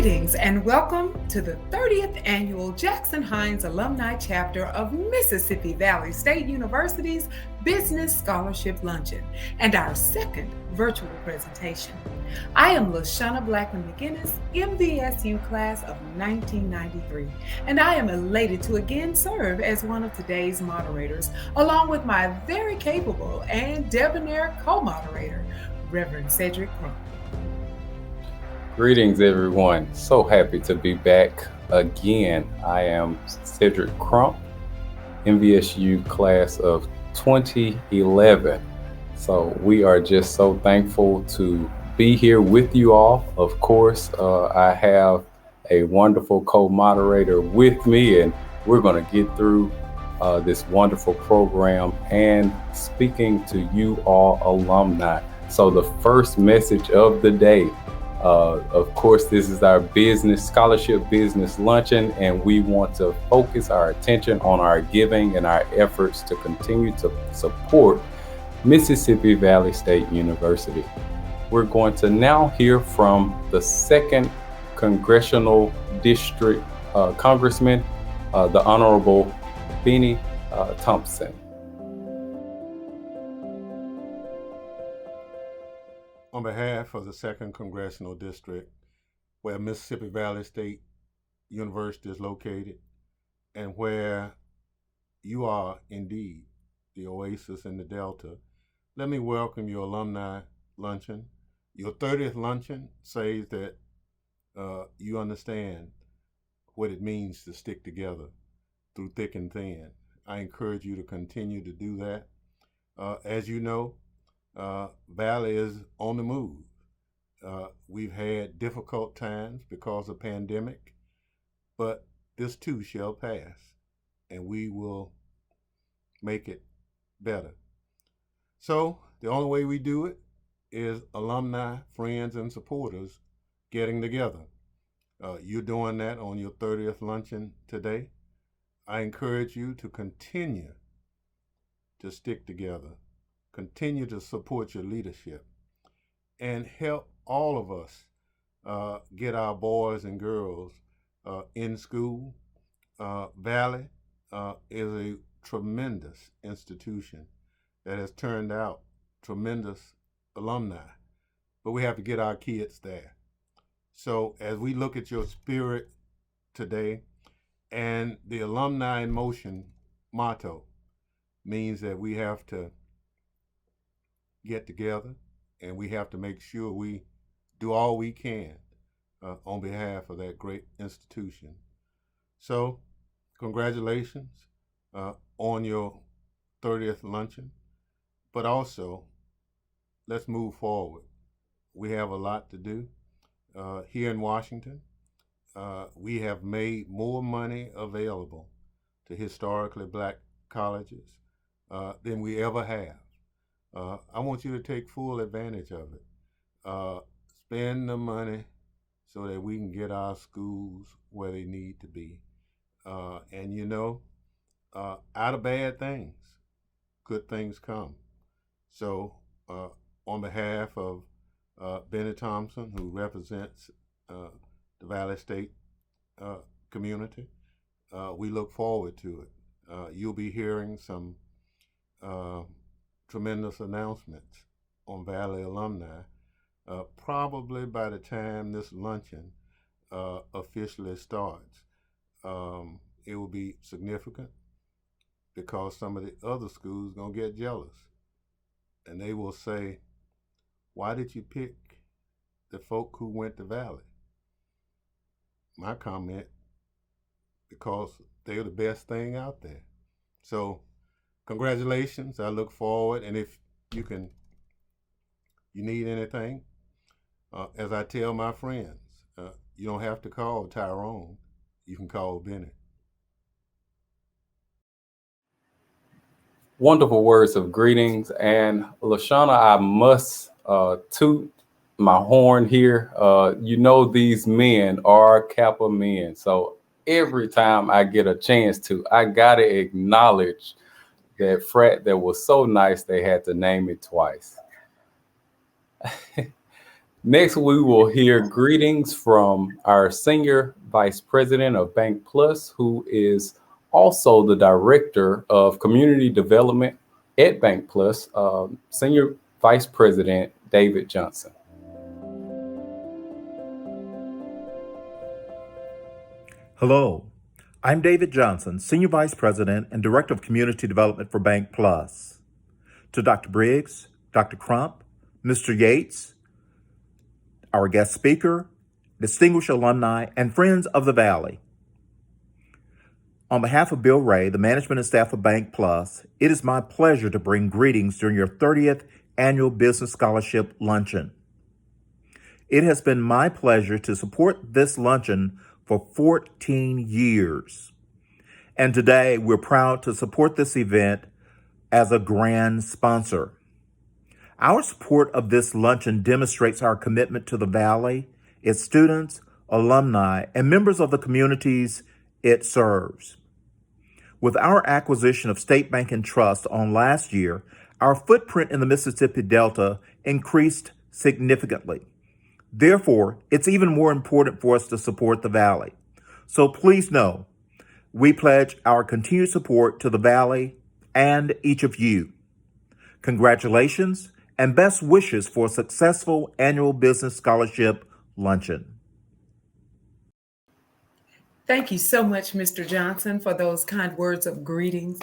Greetings and welcome to the 30th Annual Jackson-Hinds Alumni Chapter of Mississippi Valley State University's Business Scholarship Luncheon and our second virtual presentation. I am LASHUNNA BLACKMON-MCINNIS, MVSU class of 1993, and I am elated to again serve as one of today's moderators, along with my very capable and debonair co-moderator, Reverend Cedric Crump. Greetings, everyone. So happy to be back again. I am Cedric Crump, MVSU class of 2011. So we are just so thankful to be here with you all. Of course, I have a wonderful co-moderator with me, and we're going to get through this wonderful program and speaking to you all alumni. So the first message of the day, of course, this is our business scholarship business luncheon, and we want to focus our attention on our giving and our efforts to continue to support Mississippi Valley State University. We're going to now hear from the 2nd Congressional District Congressman, the Honorable Bennie Thompson. On behalf of the 2nd Congressional District, where Mississippi Valley State University is located, and where you are indeed the oasis in the Delta, let me welcome your alumni luncheon. Your 30th luncheon says that you understand what it means to stick together through thick and thin. I encourage you to continue to do that. As you know, Valley is on the move. We've had difficult times because of pandemic, but this too shall pass, and we will make it better. So the only way we do it is alumni, friends, and supporters getting together. You're doing that on your 30th luncheon today. I encourage you to continue to stick together. Continue to support your leadership and help all of us get our boys and girls in school. Valley is a tremendous institution that has turned out tremendous alumni, but we have to get our kids there. So as we look at your spirit today, and the Alumni in Motion motto means that we have to get together, and we have to make sure we do all we can on behalf of that great institution. So congratulations on your 30th luncheon, but also let's move forward. We have a lot to do here in Washington. We have made more money available to historically black colleges than we ever have. I want you to take full advantage of it. Spend the money so that we can get our schools where they need to be. And you know, out of bad things, good things come. So on behalf of Bennie Thompson, who represents the Valley State community, we look forward to it. You'll be hearing some tremendous announcements on Valley alumni, probably by the time this luncheon officially starts. It will be significant because some of the other schools are going to get jealous, and they will say, why did you pick the folk who went to Valley? My comment, because they're the best thing out there. So congratulations. I look forward, and if you need anything, as I tell my friends, you don't have to call Tyrone. You can call Bennie. Wonderful words of greetings. And LaShunna, I must toot my horn here. You know, these men are Kappa men. So every time I get a chance to, I got to acknowledge that frat that was so nice they had to name it twice. Next, we will hear greetings from our Senior Vice President of Bank Plus, who is also the Director of Community Development at Bank Plus, Senior Vice President David Johnson. Hello, I'm David Johnson, Senior Vice President and Director of Community Development for Bank Plus. To Dr. Briggs, Dr. Crump, Mr. Yates, our guest speaker, distinguished alumni, and friends of the Valley. On behalf of Bill Ray, the management and staff of Bank Plus, it is my pleasure to bring greetings during your 30th Annual Business Scholarship Luncheon. It has been my pleasure to support this luncheon for 14 years. And today, we're proud to support this event as a grand sponsor. Our support of this luncheon demonstrates our commitment to the Valley, its students, alumni, and members of the communities it serves. With our acquisition of State Bank and Trust on last year, our footprint in the Mississippi Delta increased significantly. Therefore, it's even more important for us to support the Valley. So please know, we pledge our continued support to the Valley and each of you. Congratulations and best wishes for a successful annual business scholarship luncheon. Thank you so much, Mr. Johnson, for those kind words of greetings.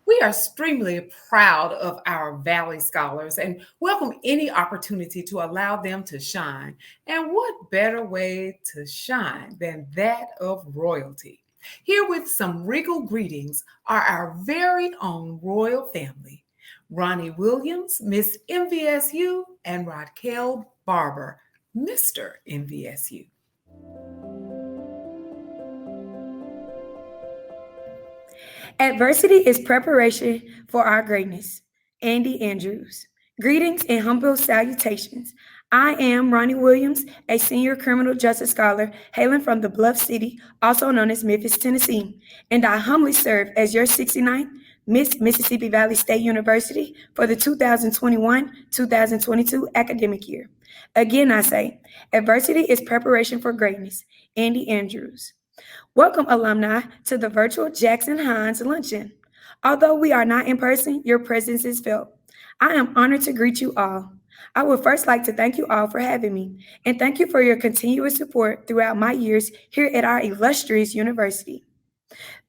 We are extremely proud of our Valley Scholars and welcome any opportunity to allow them to shine. And what better way to shine than that of royalty? Here with some regal greetings are our very own royal family, Ronnie Williams, Miss MVSU, and Raquel Barber, Mr. MVSU. Adversity is preparation for our greatness. Andy Andrews. Greetings and humble salutations. I am Ronnie Williams, a senior criminal justice scholar hailing from the Bluff City, also known as Memphis, Tennessee, and I humbly serve as your 69th Miss Mississippi Valley State University for the 2021-2022 academic year. Again, I say, adversity is preparation for greatness. Andy Andrews. Welcome, alumni, to the virtual Jackson-Hinds Luncheon. Although we are not in person, your presence is felt. I am honored to greet you all. I would first like to thank you all for having me, and thank you for your continuous support throughout my years here at our illustrious university.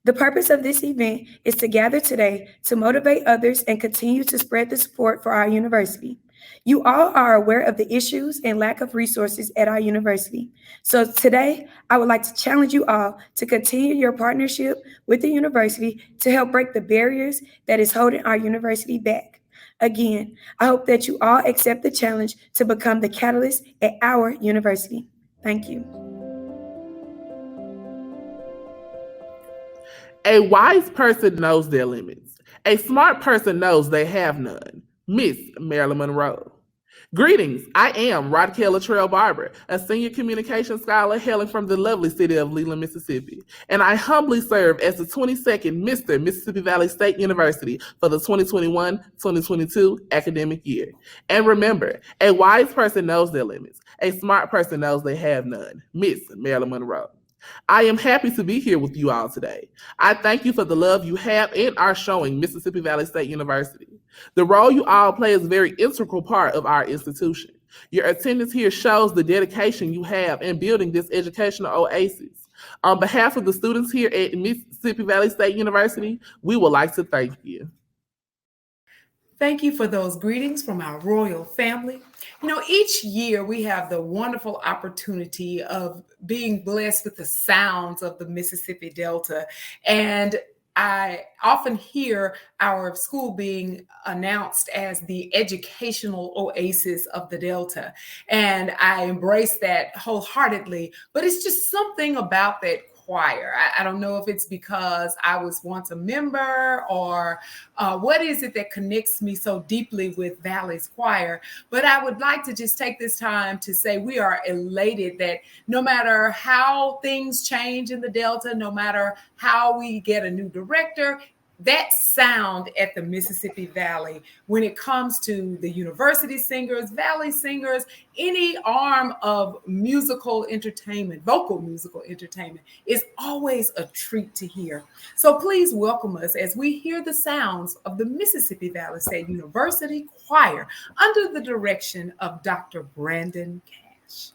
The purpose of this event is to gather today to motivate others and continue to spread the support for our university. You all are aware of the issues and lack of resources at our university. So today, I would like to challenge you all to continue your partnership with the university to help break the barriers that is holding our university back. Again, I hope that you all accept the challenge to become the catalyst at our university. Thank you. A wise person knows their limits. A smart person knows they have none. Miss Marilyn Monroe. Greetings, I am Raquel Barber, a senior communications scholar hailing from the lovely city of Leland, Mississippi, and I humbly serve as the 22nd Mr. Mississippi Valley State University for the 2021-2022 academic year. And remember, a wise person knows their limits. A smart person knows they have none. Miss Marilyn Monroe. I am happy to be here with you all today. I thank you for the love you have and are showing Mississippi Valley State University. The role you all play is a very integral part of our institution. Your attendance here shows the dedication you have in building this educational oasis. On behalf of the students here at Mississippi Valley State University, we would like to thank you. Thank you for those greetings from our royal family. You know, each year we have the wonderful opportunity of being blessed with the sounds of the Mississippi Delta. And I often hear our school being announced as the educational oasis of the Delta. And I embrace that wholeheartedly, but it's just something about that choir. I don't know if it's because I was once a member or what is it that connects me so deeply with Valley's choir. But I would like to just take this time to say we are elated that no matter how things change in the Delta, no matter how we get a new director, that sound at the Mississippi Valley when it comes to the university singers, valley singers, any arm of musical entertainment, vocal musical entertainment, is always a treat to hear. So please welcome us as we hear the sounds of the Mississippi Valley State University Choir under the direction of Dr. Brandon Cash.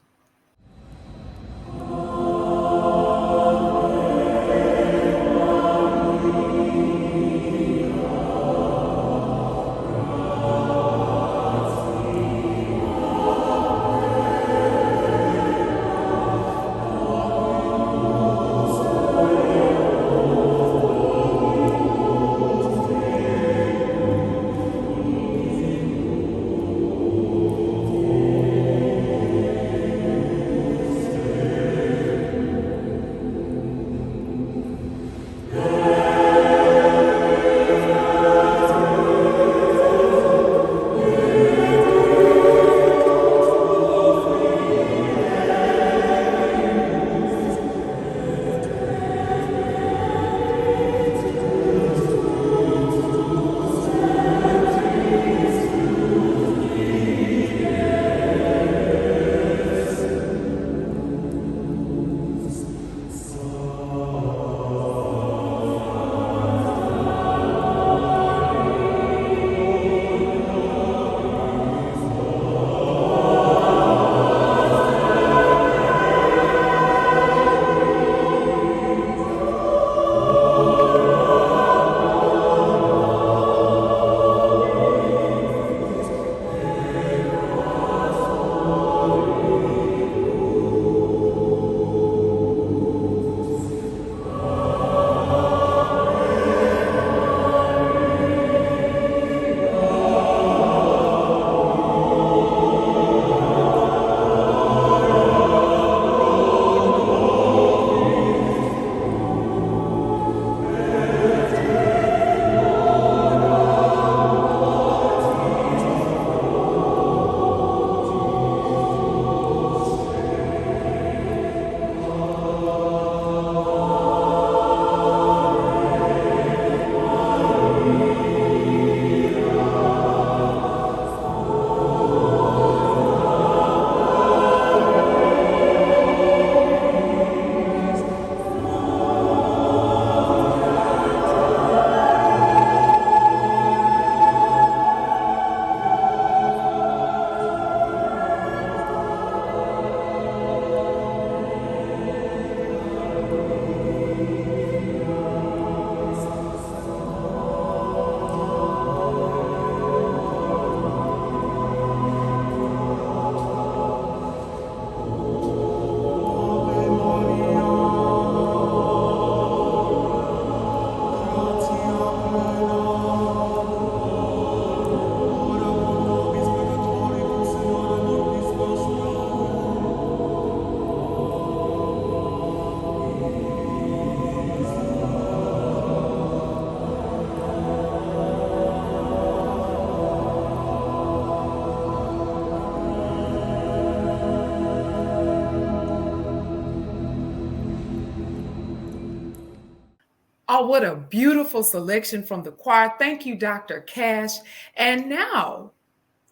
Oh, what a beautiful selection from the choir. Thank you, Dr. Cash. And now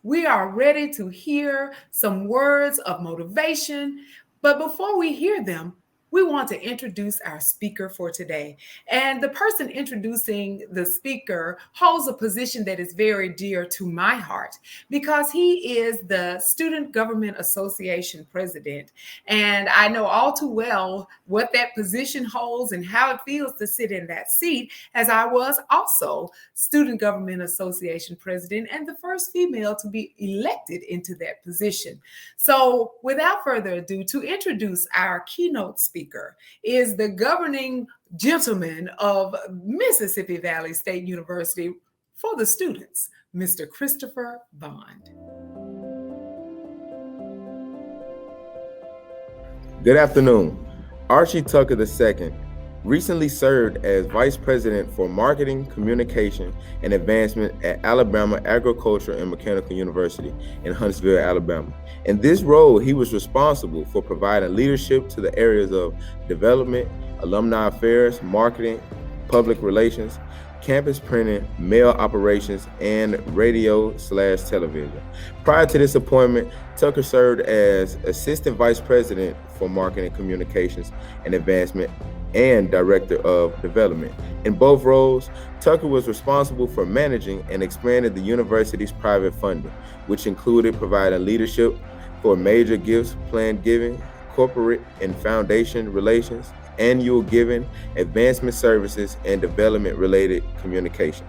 we are ready to hear some words of motivation. But before we hear them, we want to introduce our speaker for today. And the person introducing the speaker holds a position that is very dear to my heart because he is the Student Government Association president. And I know all too well what that position holds and how it feels to sit in that seat, as I was also Student Government Association president and the first female to be elected into that position. So without further ado, to introduce our keynote speaker is the governing gentleman of Mississippi Valley State University for the students, Mr. Christopher Bond. Good afternoon. Archie Tucker II recently served as Vice President for Marketing, Communication, and Advancement at Alabama Agricultural and Mechanical University in Huntsville, Alabama. In this role, he was responsible for providing leadership to the areas of development, alumni affairs, marketing, public relations, campus printing, mail operations, and radio/television. Prior to this appointment, Tucker served as Assistant Vice President for Marketing, Communications, and Advancement and Director of Development. In both roles, Tucker was responsible for managing and expanding the university's private funding, which included providing leadership for major gifts, planned giving, corporate and foundation relations, annual giving, advancement services, and development-related communication.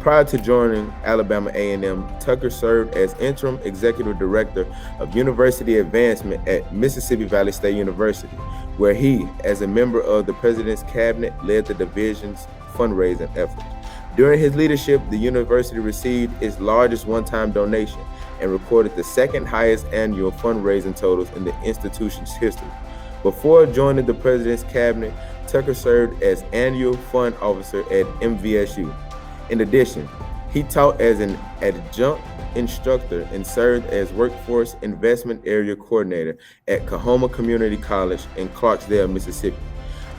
Prior to joining Alabama A&M, Tucker served as Interim Executive Director of University Advancement at Mississippi Valley State University, where he, as a member of the President's Cabinet, led the division's fundraising efforts. During his leadership, the university received its largest one-time donation and recorded the second highest annual fundraising totals in the institution's history. Before joining the President's Cabinet, Tucker served as Annual Fund Officer at MVSU. In addition, he taught as an adjunct instructor and served as Workforce Investment Area Coordinator at Coahoma Community College in Clarksdale, Mississippi.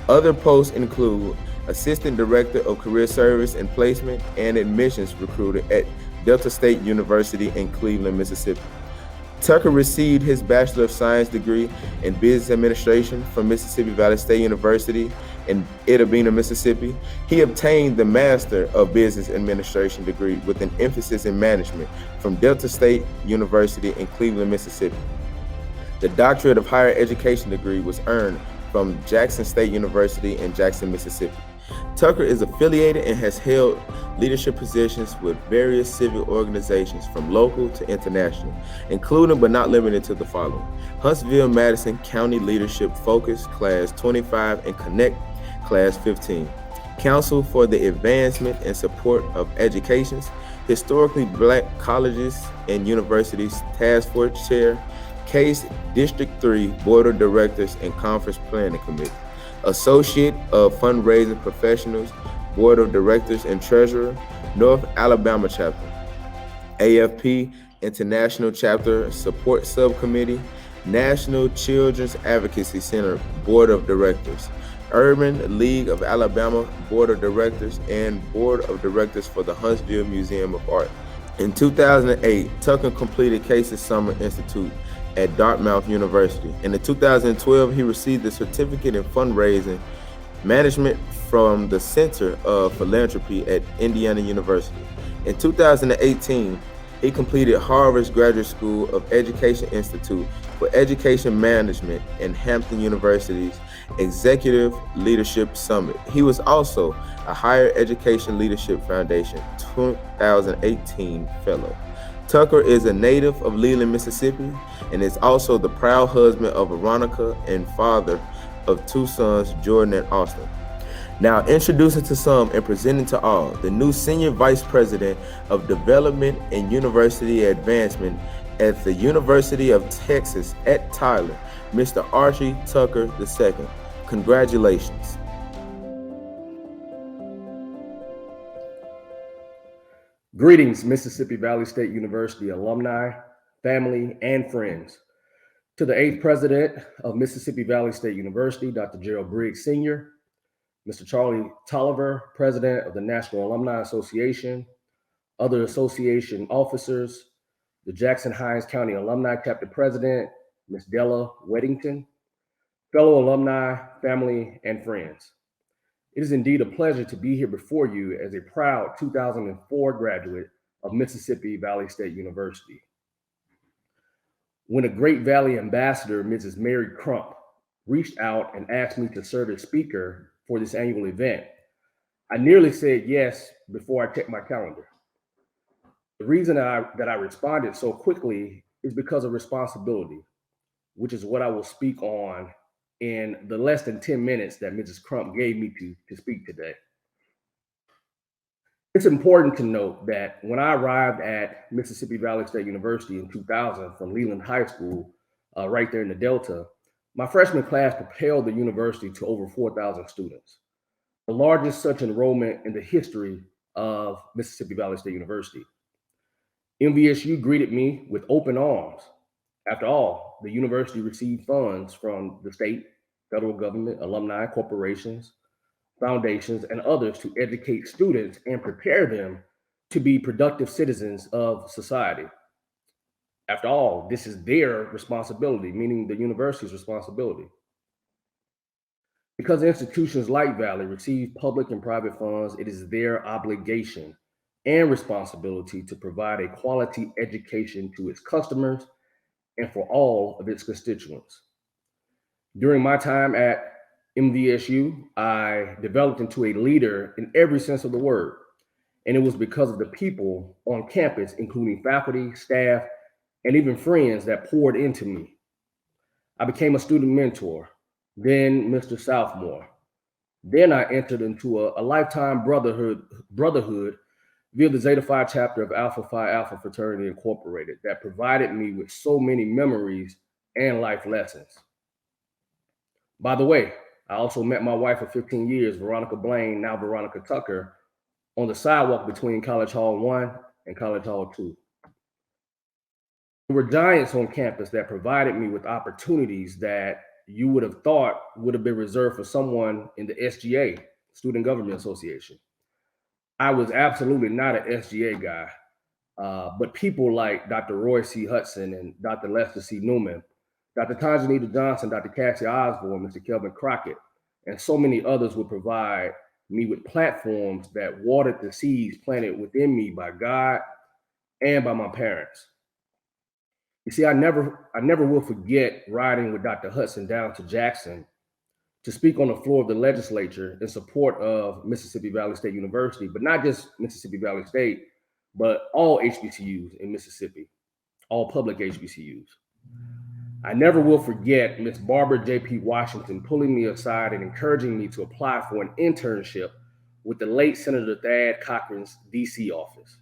Other posts include Assistant Director of Career Service and Placement and Admissions Recruiter at Delta State University in Cleveland, Mississippi. Tucker received his Bachelor of Science degree in Business Administration from Mississippi Valley State University in Itta Bena, Mississippi. He obtained the Master of Business Administration degree with an emphasis in management from Delta State University in Cleveland, Mississippi. The Doctorate of Higher Education degree was earned from Jackson State University in Jackson, Mississippi. Tucker is affiliated and has held leadership positions with various civic organizations from local to international, including but not limited to the following: Huntsville-Madison County Leadership Focus Class 25 and Connect Class 15, Council for the Advancement and Support of Education's Historically Black Colleges and Universities Task Force Chair, Case District 3 Board of Directors and Conference Planning Committee, Associate of Fundraising Professionals, Board of Directors and Treasurer, North Alabama Chapter, AFP International Chapter Support Subcommittee, National Children's Advocacy Center Board of Directors, Urban League of Alabama Board of Directors, and Board of Directors for the Huntsville Museum of Art. In 2008, Tucker completed Case's Summer Institute at Dartmouth University. And in 2012, he received the Certificate in Fundraising Management from the Center of Philanthropy at Indiana University. In 2018, he completed Harvard's Graduate School of Education Institute for Education Management and Hampton University's Executive Leadership Summit. He was also a Higher Education Leadership Foundation 2018 Fellow. Tucker is a native of Leland, Mississippi, and is also the proud husband of Veronica and father of two sons, Jordan and Austin. Now introducing to some and presenting to all the new Senior Vice President of Development and University Advancement at the University of Texas at Tyler, Mr. Archie Tucker II. Congratulations. Greetings, Mississippi Valley State University alumni, family, and friends. To the 8th President of Mississippi Valley State University, Dr. Gerald Briggs Sr., Mr. Charlie Tolliver, President of the National Alumni Association, other association officers, the Jackson-Hinds County Alumni Chapter President, Ms. Della Weddington, fellow alumni, family, and friends. It is indeed a pleasure to be here before you as a proud 2004 graduate of Mississippi Valley State University. When a Great Valley ambassador, Mrs. Mary Crump, reached out and asked me to serve as speaker for this annual event, I nearly said yes before I checked my calendar. The reason that I responded so quickly is because of responsibility, which is what I will speak on in the less than 10 minutes that Mrs. Crump gave me to speak today. It's important to note that when I arrived at Mississippi Valley State University in 2000 from Leland High School, right there in the Delta, my freshman class propelled the university to over 4,000 students, the largest such enrollment in the history of Mississippi Valley State University. MVSU greeted me with open arms. After all, the university received funds from the state, federal government, alumni, corporations, foundations, and others to educate students and prepare them to be productive citizens of society. After all, this is their responsibility, meaning the university's responsibility. Because institutions like Valley receive public and private funds, it is their obligation and responsibility to provide a quality education to its customers and for all of its constituents. During my time at MVSU, I developed into a leader in every sense of the word, and it was because of the people on campus, including faculty, staff, and even friends that poured into me. I became a student mentor, then Mr. Southmore. Then I entered into a lifetime brotherhood via the Zeta Phi chapter of Alpha Phi Alpha Fraternity Incorporated that provided me with so many memories and life lessons. By the way, I also met my wife of 15 years, Veronica Blaine, now Veronica Tucker, on the sidewalk between College Hall 1 and College Hall 2. There were giants on campus that provided me with opportunities that you would have thought would have been reserved for someone in the SGA, Student Government Association. I was absolutely not an SGA guy, but people like Dr. Roy C. Hudson and Dr. Lester C. Newman, Dr. Tanjanita Johnson, Dr. Cassie Osborne, Mr. Kelvin Crockett, and so many others would provide me with platforms that watered the seeds planted within me by God and by my parents. You see, I never will forget riding with Dr. Hudson down to Jackson to speak on the floor of the legislature in support of Mississippi Valley State University, but not just Mississippi Valley State, but all HBCUs in Mississippi, all public HBCUs. I never will forget Miss Barbara J.P. Washington pulling me aside and encouraging me to apply for an internship with the late Senator Thad Cochran's DC office.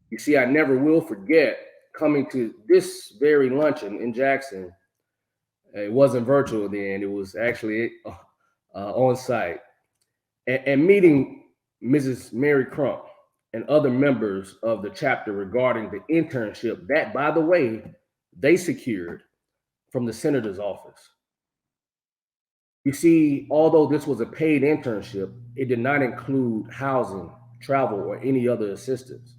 You see, I never will forget coming to this very luncheon in Jackson. It wasn't virtual then, it was actually on site. And meeting Mrs. Mary Crump and other members of the chapter regarding the internship that, by the way, they secured from the senator's office. You see, although this was a paid internship, it did not include housing, travel, or any other assistance.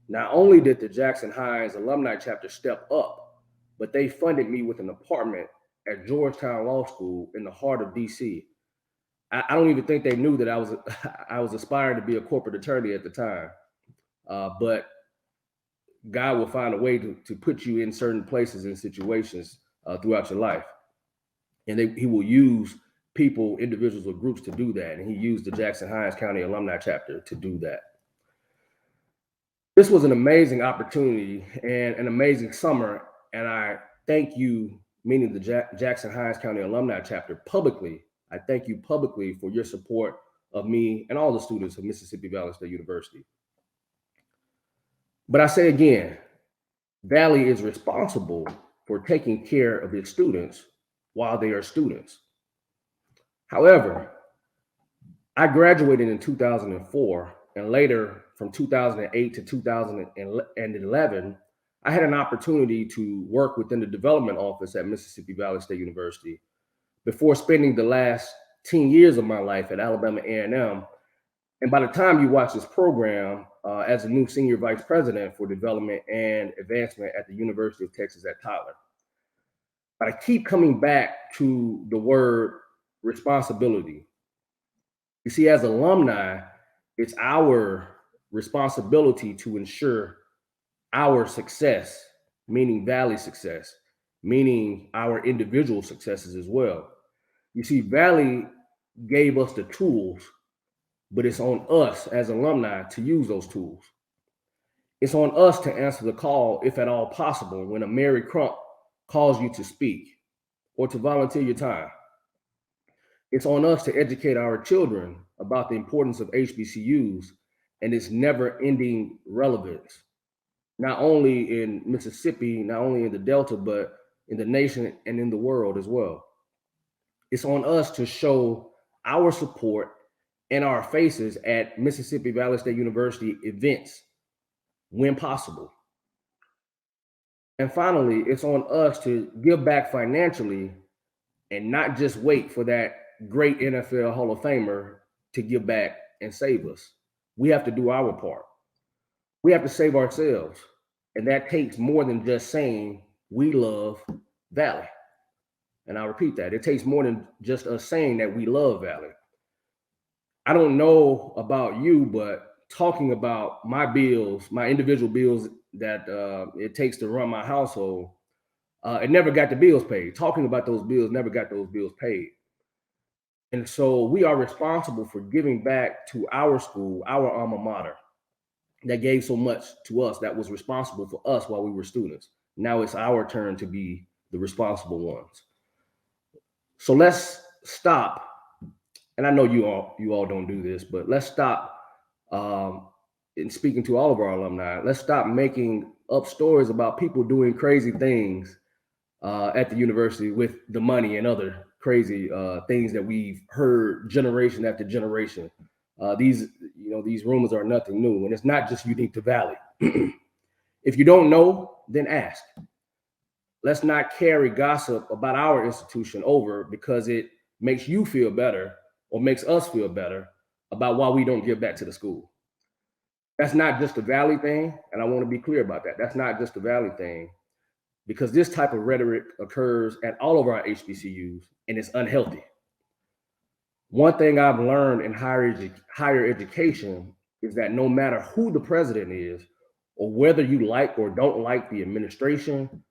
Not only did the Jackson-Hinds alumni chapter step up, but they funded me with an apartment at Georgetown Law School in the heart of DC. I don't even think they knew that I was aspiring to be a corporate attorney at the time, but God will find a way to put you in certain places and situations throughout your life. And he will use people, individuals, or groups to do that. And he used the Jackson-Hinds County Alumni Chapter to do that. This was an amazing opportunity and an amazing summer. And I thank you, meaning the Jackson-Hinds County Alumni Chapter, publicly. I thank you publicly for your support of me and all the students of Mississippi Valley State University. But I say again, Valley is responsible for taking care of its students while they are students. However, I graduated in 2004, and later from 2008 to 2011, I had an opportunity to work within the development office at Mississippi Valley State University before spending the last 10 years of my life at Alabama A&M. And by the time you watch this program, as a new senior vice president for development and advancement at the University of Texas at Tyler. But I keep coming back to the word responsibility. You see, as alumni, it's our responsibility to ensure our success, meaning Valley success, meaning our individual successes as well. You see, Valley gave us the tools, but it's on us as alumni to use those tools. It's on us to answer the call, if at all possible, when a Mary Crump calls you to speak or to volunteer your time. It's on us to educate our children about the importance of HBCUs and its never-ending relevance, not only in Mississippi, not only in the Delta, but in the nation and in the world as well. It's on us to show our support and our faces at Mississippi Valley State University events when possible. And finally, it's on us to give back financially and not just wait for that great NFL Hall of Famer to give back and save us. We have to do our part. We have to save ourselves. And that takes more than just saying we love Valley. And I'll repeat that. It takes more than just us saying that we love Valley. I don't know about you, but talking about my bills, my individual bills that it takes to run my household, it never got the bills paid. Talking about those bills never got those bills paid. And so we are responsible for giving back to our school, our alma mater, that gave so much to us, that was responsible for us while we were students. Now it's our turn to be the responsible ones. So let's stop. And I know you all don't do this, but let's stop in speaking to all of our alumni. Let's stop making up stories about people doing crazy things at the university with the money and other crazy things that we've heard generation after generation. These rumors are nothing new, and it's not just unique to Valley. If you don't know, then ask. Let's not carry gossip about our institution over because it makes you feel better or makes us feel better about why we don't give back to the school. That's not just a Valley thing, and I want to be clear about that. That's not just a Valley thing, because this type of rhetoric occurs at all of our HBCUs, and it's unhealthy. One thing I've learned in higher education is that no matter who the president is, or whether you like or don't like the administration,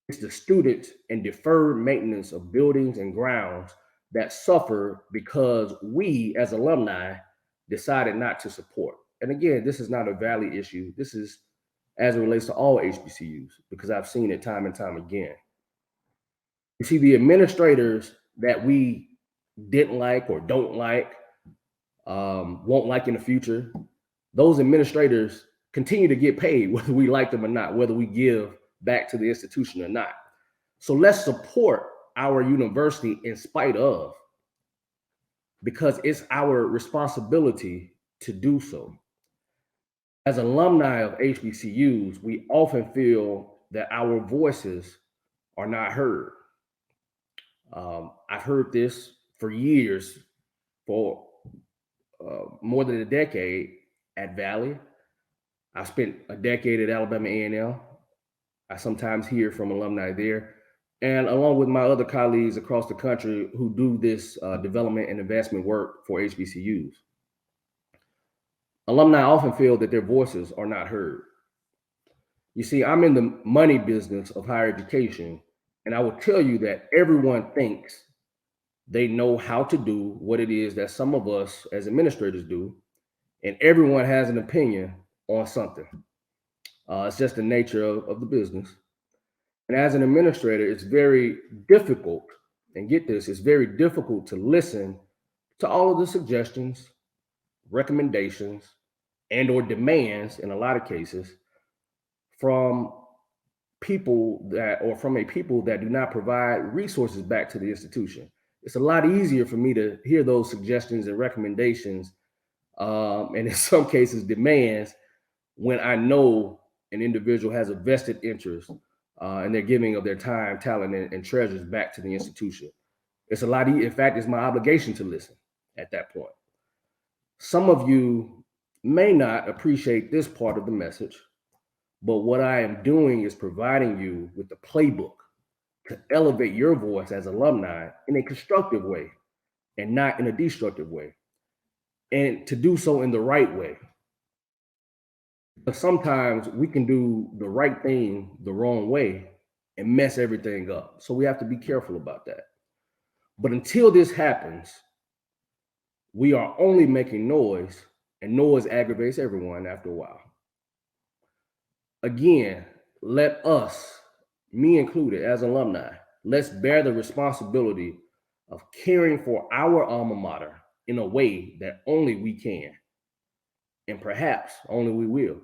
it's the students and deferred maintenance of buildings and grounds that suffer because we as alumni decided not to support. And again, this is not a Valley issue. This is as it relates to all HBCUs, because I've seen it time and time again. You see, the administrators that we didn't like or don't like, won't like in the future, those administrators continue to get paid whether we like them or not, whether we give back to the institution or not. So let's support our university in spite of, because it's our responsibility to do so. As alumni of HBCUs, we often feel that our voices are not heard. I've heard this for years, for more than a decade at Valley. I spent a decade at Alabama A&M. I sometimes hear from alumni there, and along with my other colleagues across the country who do this development and investment work for HBCUs. Alumni often feel that their voices are not heard. You see, I'm in the money business of higher education, and I will tell you that everyone thinks they know how to do what it is that some of us as administrators do, and everyone has an opinion on something. It's just the nature of the business. And as an administrator, it's very difficult, and get this, it's very difficult to listen to all of the suggestions, recommendations, and or demands in a lot of cases from people that do not provide resources back to the institution. It's a lot easier for me to hear those suggestions and recommendations, and in some cases demands, when I know an individual has a vested interest in their giving of their time, talent, and treasures back to the institution. It's a lot easier. In fact, it's my obligation to listen at that point. Some of you may not appreciate this part of the message, but what I am doing is providing you with the playbook to elevate your voice as alumni in a constructive way and not in a destructive way, and to do so in the right way. But sometimes we can do the right thing the wrong way and mess everything up. So we have to be careful about that. But until this happens, we are only making noise, and noise aggravates everyone after a while. Again, let us, me included as alumni, let's bear the responsibility of caring for our alma mater in a way that only we can, and perhaps only we will.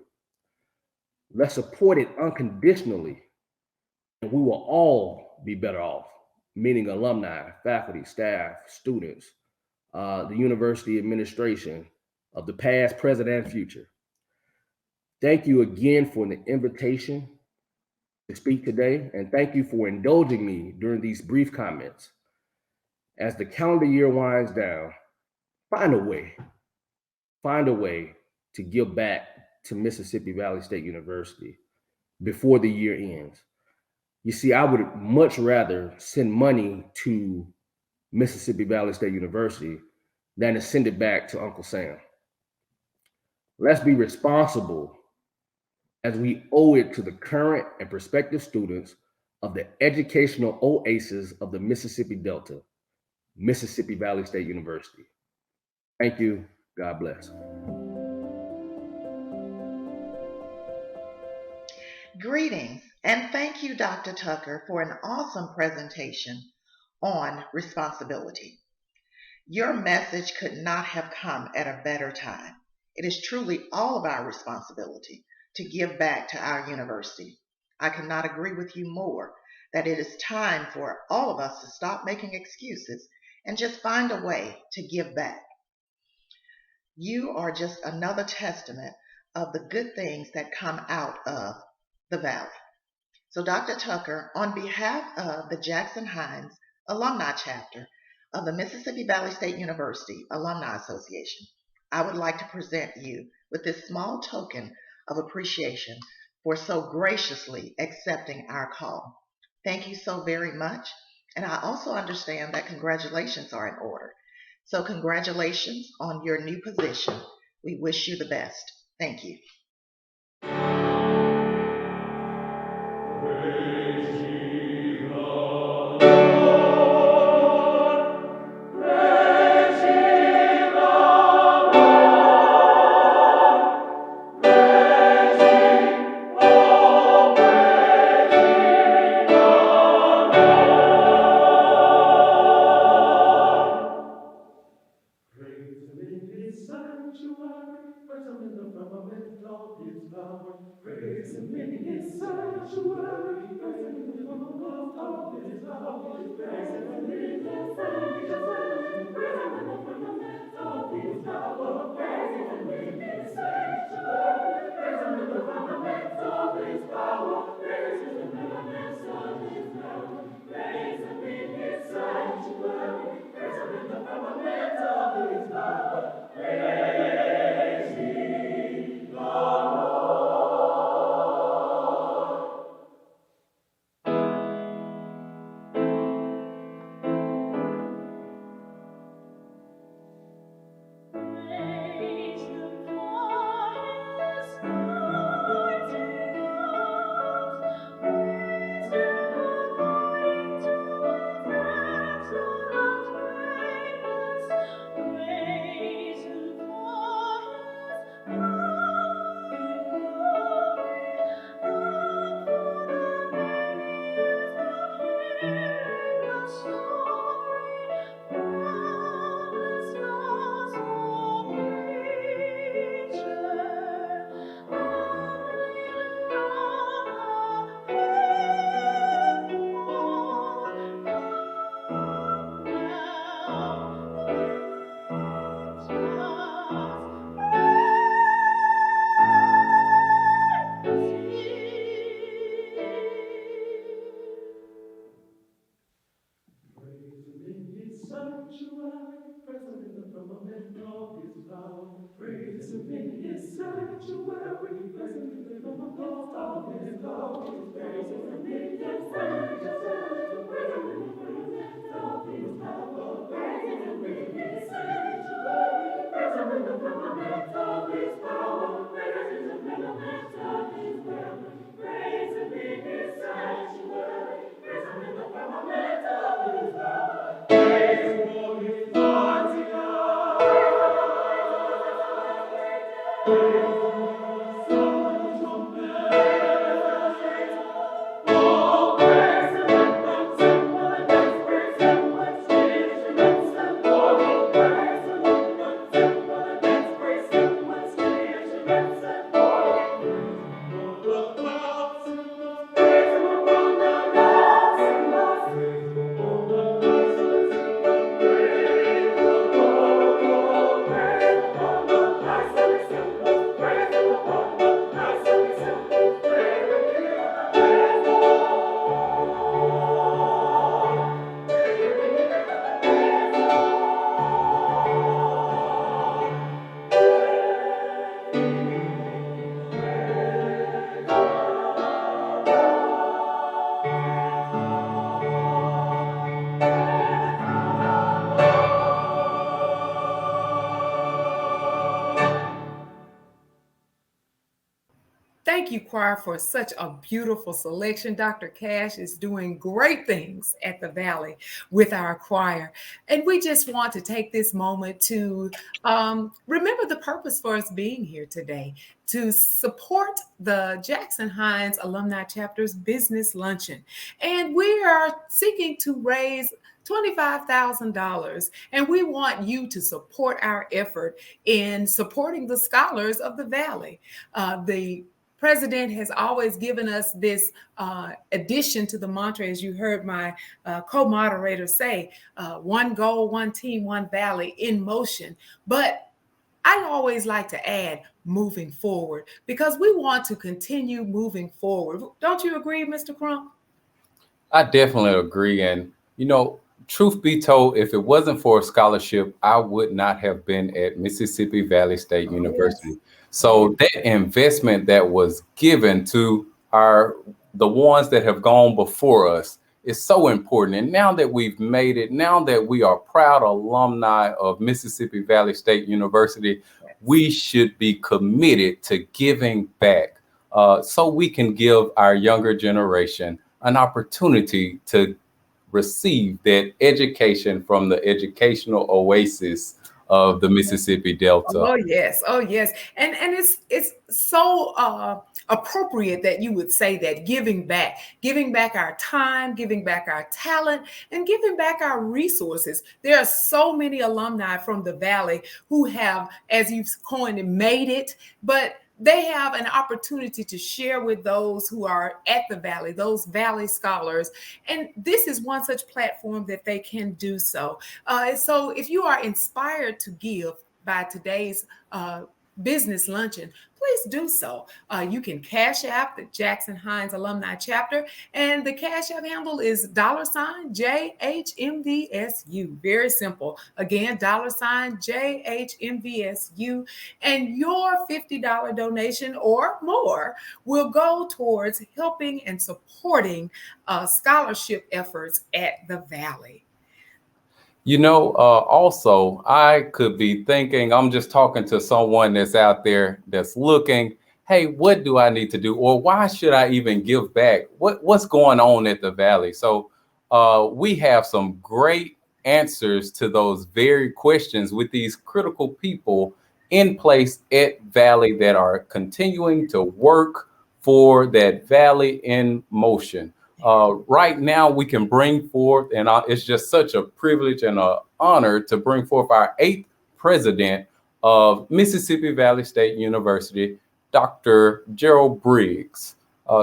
Let's support it unconditionally, and we will all be better off, meaning alumni, faculty, staff, students, the university administration of the past, present, and future. Thank you again for the invitation to speak today, and thank you for indulging me during these brief comments. As the calendar year winds down, find a way to give back to Mississippi Valley State University before the year ends. You see, I would much rather send money to Mississippi Valley State University than to send it back to Uncle Sam. Let's be responsible, as we owe it to the current and prospective students of the educational oasis of the Mississippi Delta, Mississippi Valley State University. Thank you. God bless. Greetings, and thank you, Dr. Tucker, for an awesome presentation on responsibility. Your message could not have come at a better time. It is truly all of our responsibility to give back to our university. I cannot agree with you more that it is time for all of us to stop making excuses and just find a way to give back. You are just another testament of the good things that come out of the Valley. So Dr. Tucker, on behalf of the Jackson-Hinds Alumni Chapter of the Mississippi Valley State University Alumni Association, I would like to present you with this small token of appreciation for so graciously accepting our call. Thank you so very much. And I also understand that congratulations are in order. So congratulations on your new position. We wish you the best. Thank you. you, choir, for such a beautiful selection. Dr. Cash is doing great things at the Valley with our choir. And we just want to take this moment to remember the purpose for us being here today, to support the Jackson-Hinds Alumni Chapter's Business Luncheon. And we are seeking to raise $25,000. And we want you to support our effort in supporting the scholars of the Valley. The president has always given us this addition to the mantra, as you heard my co-moderator say, one goal, one team, one Valley in motion. But I always like to add moving forward, because we want to continue moving forward. Don't you agree, Mr. Crump? I definitely agree. And, truth be told, if it wasn't for a scholarship, I would not have been at Mississippi Valley State University. Yes. So that investment that was given to the ones that have gone before us is so important. And now that we've made it, now that we are proud alumni of Mississippi Valley State University, we should be committed to giving back so we can give our younger generation an opportunity to receive that education from the educational oasis of the Mississippi Delta. Oh yes, oh yes, and it's so appropriate that you would say that, giving back our time, giving back our talent, and giving back our resources. There are so many alumni from the Valley who have, as you've coined it, made it, but they have an opportunity to share with those who are at the Valley, those Valley scholars. And this is one such platform that they can do so. So if you are inspired to give by today's business luncheon, please do so. You can Cash App the Jackson-Hinds Alumni Chapter, and the Cash App handle is $JHMVSU. Very simple. Again, $JHMVSU, and your $50 donation or more will go towards helping and supporting scholarship efforts at the Valley. Also, I could be thinking, I'm just talking to someone that's out there that's looking, hey, what do I need to do? Or why should I even give back? What's going on at the Valley? So we have some great answers to those very questions with these critical people in place at Valley that are continuing to work for that Valley in motion. Right now, we can bring forth, and it's just such a privilege and an honor to bring forth our 8th president of Mississippi Valley State University, Dr. Gerald Briggs,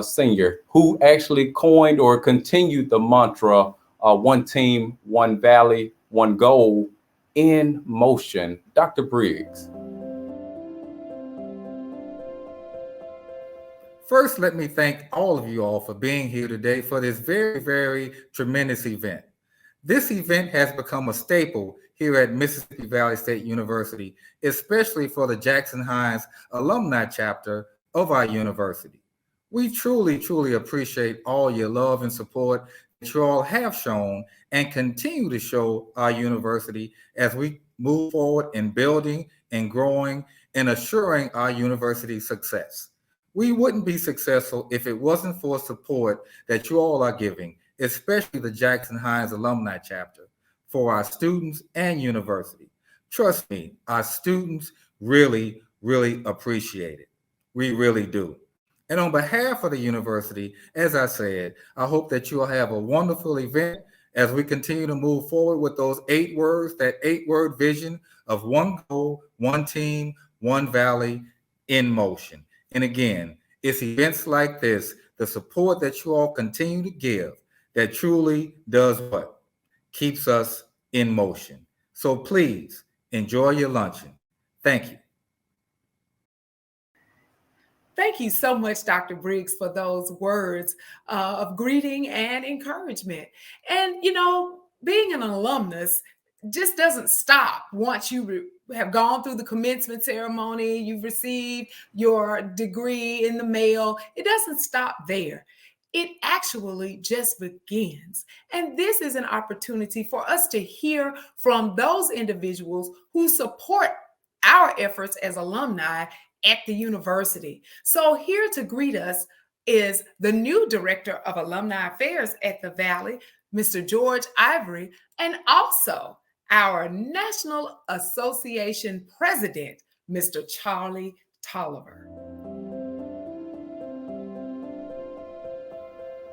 Sr., who actually coined or continued the mantra, one team, one Valley, one goal in motion. Dr. Briggs. First, let me thank all of you all for being here today for this very, very tremendous event. This event has become a staple here at Mississippi Valley State University, especially for the Jackson-Hinds Alumni Chapter of our university. We truly, truly appreciate all your love and support that you all have shown and continue to show our university as we move forward in building and growing and assuring our university's success. We wouldn't be successful if it wasn't for support that you all are giving, especially the Jackson-Hinds Alumni Chapter, for our students and university. Trust me, our students really, really appreciate it. We really do. And on behalf of the university, as I said, I hope that you will have a wonderful event as we continue to move forward with those 8 words, that 8-word vision of one goal, one team, one Valley in motion. And again, it's events like this, the support that you all continue to give, that truly does what? Keeps us in motion. So please enjoy your luncheon. Thank you. Thank you so much, Dr. Briggs, for those words of greeting and encouragement. And, being an alumnus just doesn't stop once you have gone through the commencement ceremony, you've received your degree in the mail. It doesn't stop there. It actually just begins. And this is an opportunity for us to hear from those individuals who support our efforts as alumni at the university. So here to greet us is the new Director of Alumni Affairs at the Valley, Mr. George Ivory, and also our National Association President, Mr. Charlie Tolliver.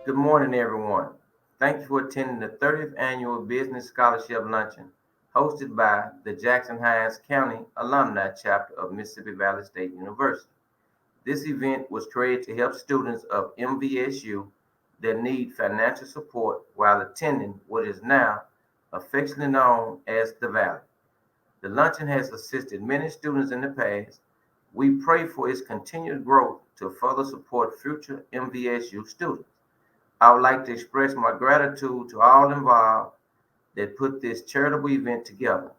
Good morning, everyone. Thank you for attending the 30th Annual Business Scholarship Luncheon, hosted by the Jackson-Hinds County Alumni Chapter of Mississippi Valley State University. This event was created to help students of MVSU that need financial support while attending what is now affectionately known as the Valley. The luncheon has assisted many students in the past. We pray for its continued growth to further support future MVSU students. I would like to express my gratitude to all involved that put this charitable event together.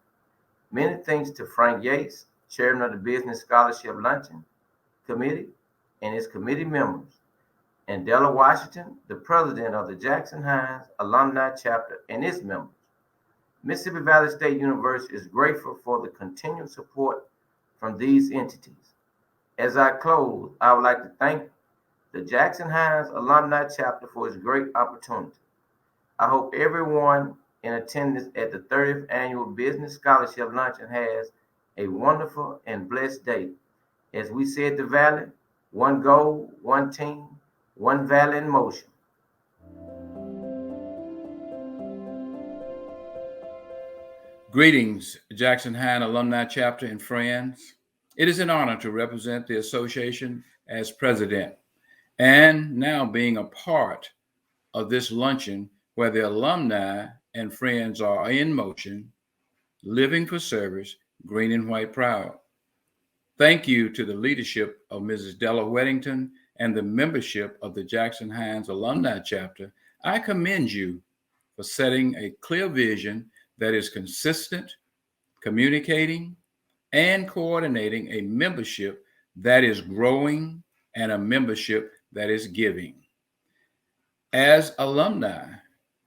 Many thanks to Frank Yates, chairman of the Business Scholarship Luncheon Committee, and its committee members, and Della Washington, the president of the Jackson-Hinds Alumni Chapter, and its members. Mississippi Valley State University is grateful for the continued support from these entities. As I close, I would like to thank the Jackson-Hinds Alumni Chapter for its great opportunity. I hope everyone in attendance at the 30th Annual Business Scholarship Luncheon has a wonderful and blessed day. As we say at the Valley, one goal, one team, one Valley in motion. Greetings, Jackson-Hinds Alumni Chapter and friends. It is an honor to represent the association as president, and now being a part of this luncheon where the alumni and friends are in motion, living for service, green and white proud. Thank you to the leadership of Mrs. Della Weddington and the membership of the Jackson-Hinds Alumni Chapter. I commend you for setting a clear vision that is consistent, communicating, and coordinating a membership that is growing and a membership that is giving. As alumni,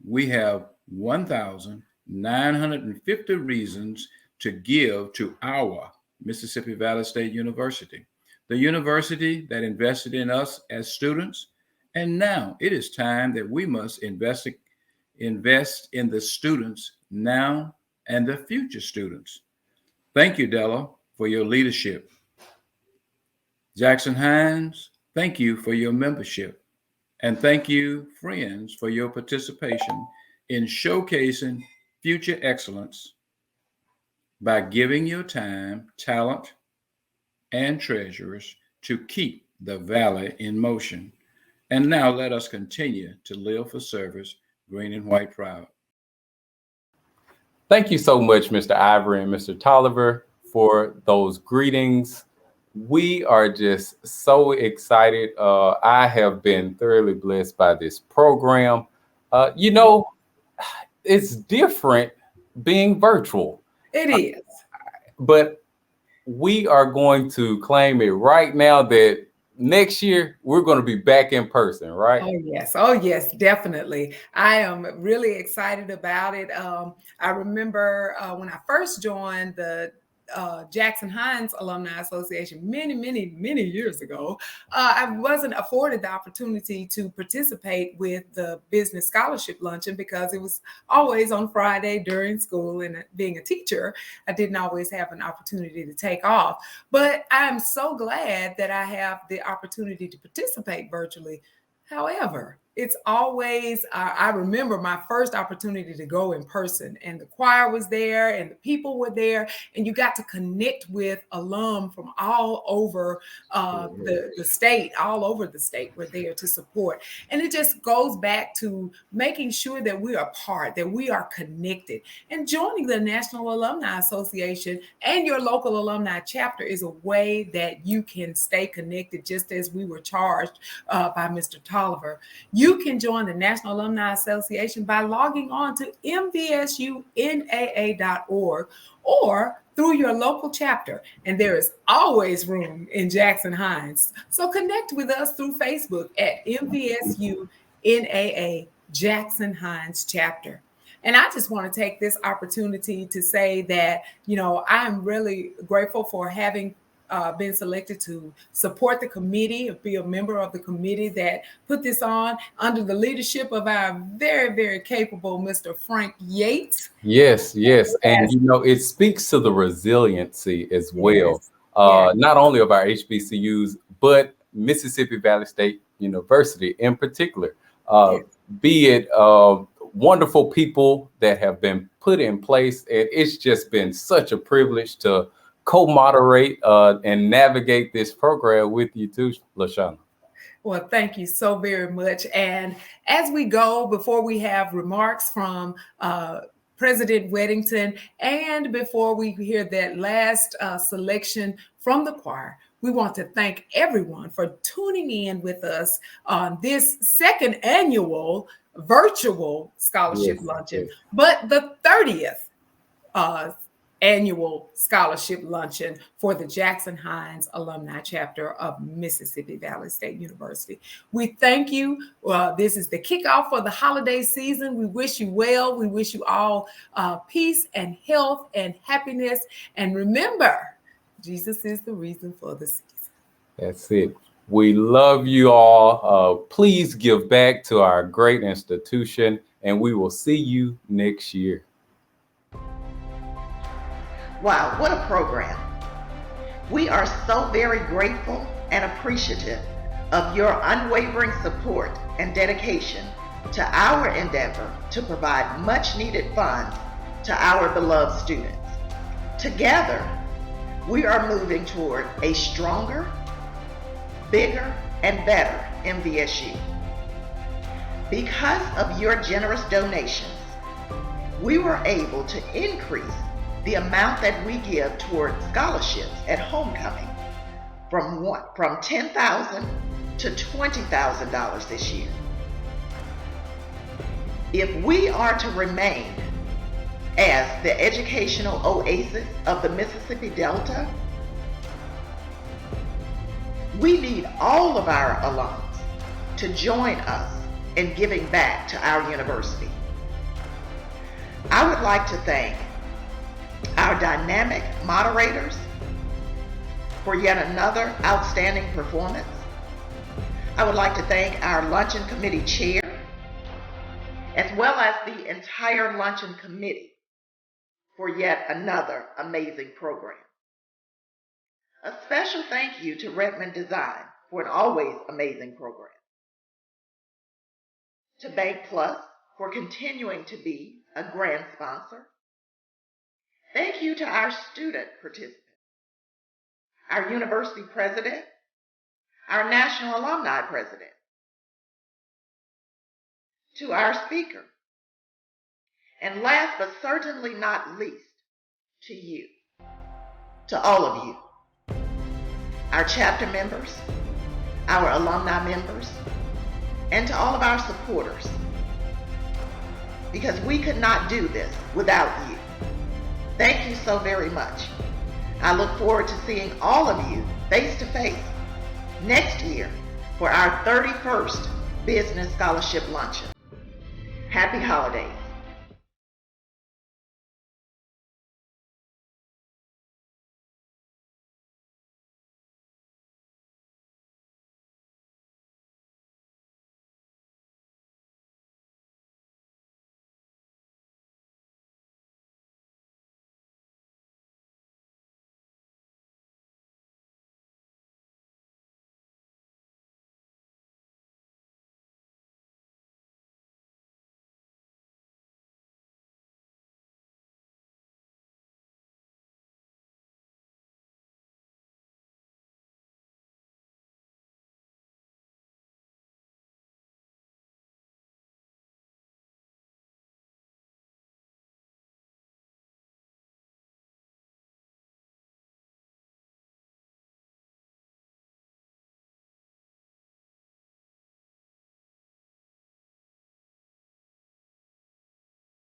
we have 1,950 reasons to give to our Mississippi Valley State University, the university that invested in us as students. And now it is time that we must invest in the students now and the future students. Thank you, Della, for your leadership. Jackson-Hinds, thank you for your membership. And thank you, friends, for your participation in showcasing future excellence by giving your time, talent, and treasures to keep the Valley in motion. And now let us continue to live for service, green and white proud. Thank you so much, Mr. Ivory and Mr. Tolliver, for those greetings. We are just so excited. I have been thoroughly blessed by this program. It's different being virtual. It is. But we are going to claim it right now that next year we're going to be back in person, right? Oh yes, definitely. I am really excited about it. I remember when I first joined the Jackson-Hinds Alumni Association many years ago. I wasn't afforded the opportunity to participate with the Business Scholarship Luncheon because it was always on Friday during school, and being a teacher, I didn't always have an opportunity to take off. But I'm so glad that I have the opportunity to participate virtually. However, it's always, I remember my first opportunity to go in person, and the choir was there and the people were there, and you got to connect with alum from all over the state, all over the state were there to support. And it just goes back to making sure that we are part, that we are connected. And joining the National Alumni Association and your local alumni chapter is a way that you can stay connected, just as we were charged by Mr. Tolliver. You can join the National Alumni Association by logging on to MVSUNAA.org or through your local chapter. And there is always room in Jackson-Hinds. So connect with us through Facebook at MVSUNAA Jackson-Hinds chapter. And I just want to take this opportunity to say that, I'm really grateful for having been selected to support the committee, or be a member of the committee that put this on under the leadership of our very, very capable Mr. Frank Yates. Yes. And, it speaks to the resiliency as well, Yes. not only of our HBCUs, but Mississippi Valley State University in particular. Be it wonderful people that have been put in place. And it's just been such a privilege to co-moderate and navigate this program with you too, LaShunna. Well, thank you so very much. And as we go, before we have remarks from President Weddington, and before we hear that last selection from the choir, we want to thank everyone for tuning in with us on this second annual virtual scholarship luncheon, but the 30th annual scholarship luncheon for the Jackson-Hinds alumni chapter of Mississippi Valley State University. We thank you. This is the kickoff for the holiday season. We wish you well. We wish you all peace and health and happiness. And remember, Jesus is the reason for the season. That's it. We love you all. Please give back to our great institution, and we will see you next year. Wow, what a program. We are so very grateful and appreciative of your unwavering support and dedication to our endeavor to provide much needed funds to our beloved students. Together, we are moving toward a stronger, bigger, and better MVSU. Because of your generous donations, we were able to increase the amount that we give toward scholarships at homecoming from $10,000 to $20,000 this year. If we are to remain as the educational oasis of the Mississippi Delta, we need all of our alums to join us in giving back to our university. I would like to thank our dynamic moderators for yet another outstanding performance. I would like to thank our Luncheon Committee Chair, as well as the entire Luncheon Committee for yet another amazing program. A special thank you to Redmond Design for an always amazing program. To Bank Plus for continuing to be a grand sponsor. Thank you to our student participants, our university president, our national alumni president, to our speaker, and last but certainly not least, to you, to all of you, our chapter members, our alumni members, and to all of our supporters, because we could not do this without you. Thank you so very much. I look forward to seeing all of you face to face next year for our 31st Business Scholarship Luncheon. Happy holidays.